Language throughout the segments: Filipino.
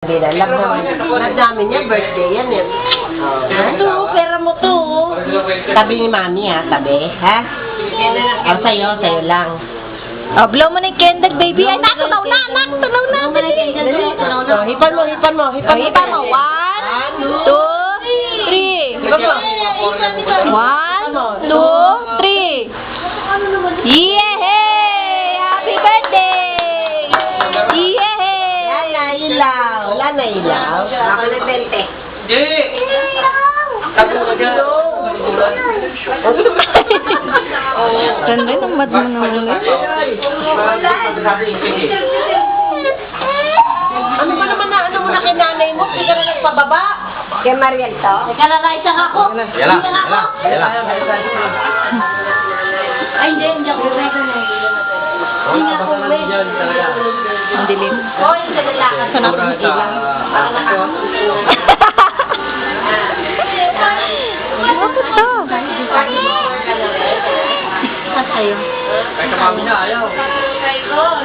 Alam namin niya, birthday yan eh. Ito, pera mo to. Tabi ni mami ha, tabi. Ha? Sa'yo lang. Oh, blow mo na yung candle, baby. Ay, natunaw na, anak. Tunaw na. Hipan mo. Hipan mo. 1, 2, 3. 1, 2, 3. Yehey! Happy birthday! Yehey! Wala na ilaw. Ako na 20. Ganda yung mad mo naman. Ano ba naman ano mo na kay nanay mo? Hindi ka na nagpababa. Kay Mariel to? Ika na na isang ako. Yala. Ay, hindi ako ready na. Hindi ako ready. Ang dilim. Hoy, sa lalakad. Saan ako ng ilang? Bakit to? Sa'yo. Kaya sa mami na, ayaw.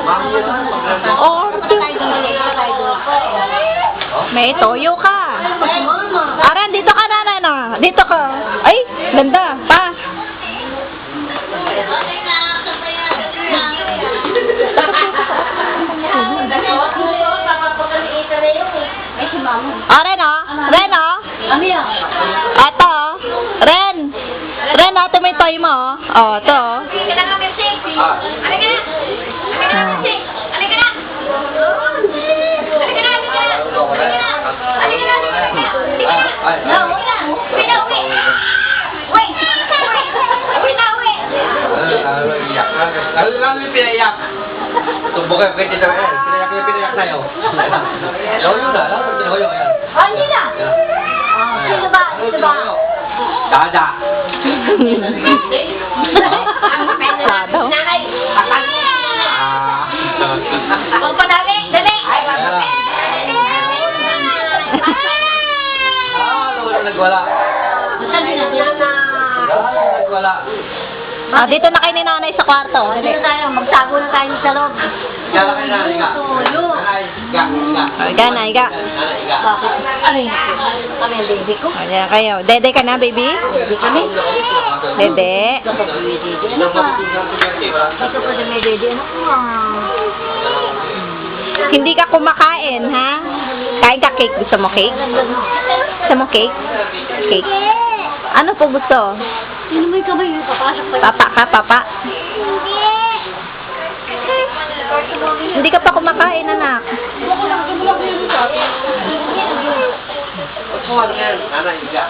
Mami na. Oh, may toyo ka. Aran, dito ka na. Dito ka. Ay, ganda. Pa. Ren, oh. Ren, oh. Ato, oh. Ren, ito may toy mo, oh. Oh, ito, oh. Lalo yung pinayak. Tumbok kayo kay Tita Mel. Pinayak tayo. Lalo na. Hindi na. Sino ba? Dada. Dada. Nanay, papangin. Huwag pa dali. Nagwala. Nagwala. Ah, dito na kayo ni nanay sa kwarto. Dito tayo, magtago na tayo sa loob. Yala kayo na, Iga. Iga na, Iga. Bakit? Ay, kami ang baby ko. Ayan kayo. Dede ka na, baby? Baby kami. Dede. Kapag may dede, ano ka? Kapag may dede, ano ka? Hindi ka kumakain, ha? Kain ka cake. Gusto mo cake? Gusto mo cake? Cake. Ano po gusto? Sino mo yung kamay? Papasok pa. Papa ka, papa? Hindi ka pa kumakain, anak. Nana, Iga.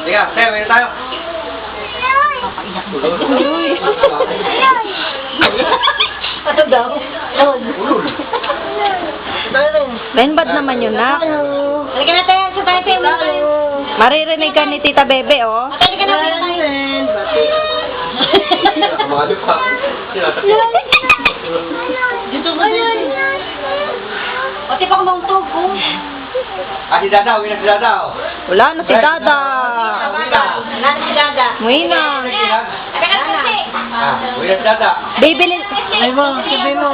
Iga, tayo, ngayon tayo. Ano daw? Benbad naman yun, nak. Halika na tayo sa tayo. Maririnig ka ni Tita Bebe, oh. Halika na tayo. Mga lupa. Dito ba din? Pati pa kumangtog ko. Si Dada, uwi na si Dada. Wala na si Dada. Wala si Dada. Uwi na. Halika na kasi. Uwi na si Dada. Bibilin. Ay mo, sabi mo.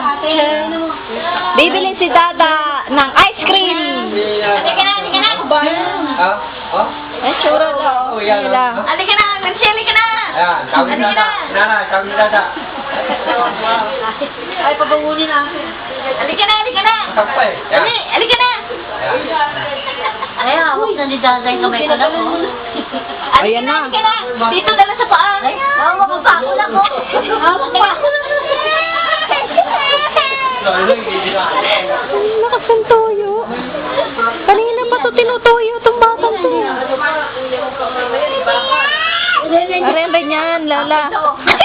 Bibilin si Dada ng ice cream. Halika na. Ha? Oh? Ay, sure daw. Sila. Halika na, halika na. Ayan, tawag ni Dada. Nana, tawag ni Dada. Ay, pabangunin na. Halika na. Kapay. Dali, halika na. Ay, hawak na ni Dada yung kamay ko na po. Ayan na. Halika na. Dito dala sa paa. Hawak ko pa ako lang ko. Hawak pa ako lang. Lakas ng toyo. Kanina pa to tinutoyo itong batang to. Arenday niyan, Lala.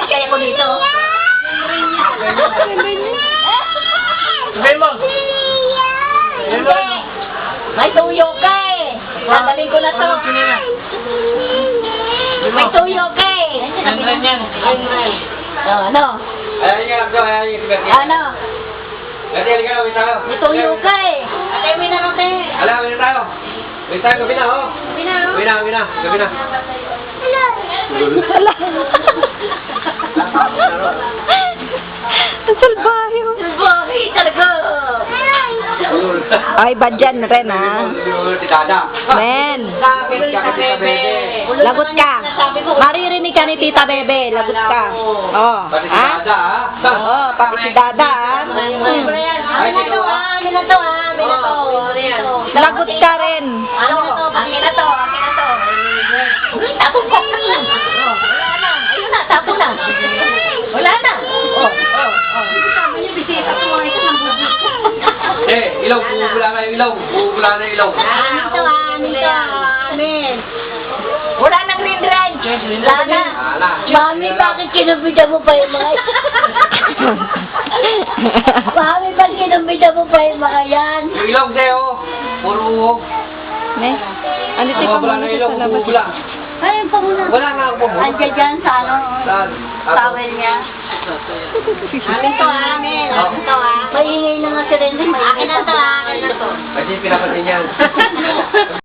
Kaya ko dito. Sabihin mo. May tuyo ka eh. Dadalhin ko na to. May tuyo ka eh. Ano? Ayan yung anak ayan yung sigarilyo. Ano? Ate, halika na, uwi tayo. May tuyo ka eh. Ate, uwi na natin. Ala, uwi na tayo. Uwi tayo, gabi na, oh. Uwi na. Uwi na, gabi na. Wala. Ang salbahe. Salbahe talaga. Ay, badyan rin, ha? Tikada. Men, lagot ka. Maririnig ka ni Tita Bebe, lagot ka. Oh, Pati ha? tikada, ha? Oo, pati si Dada, ha? Ay, ito, ha? Lagot ka rin. Ilaw, bubula na yung ilaw. Bubula na yung ilaw. Wala nang green ranch. Wala na. Ala. Mami, bakit kinubida mo pa yung mga Mami, bakit kinubida mo pa yung mga yan? Yung ilaw, Deo. Puro. Ne? Andito ka Bubula muna na yung ilaw, sa labas. bubula. Ayun pa muna. Wala nga ako bubula. Andiyan dyan sa ano, Saan? towel niya. Amin to, amin. Amin to, ha. Maingay na nga si Renzi. Akin na to, akin na to. Kasi pinapatin yan.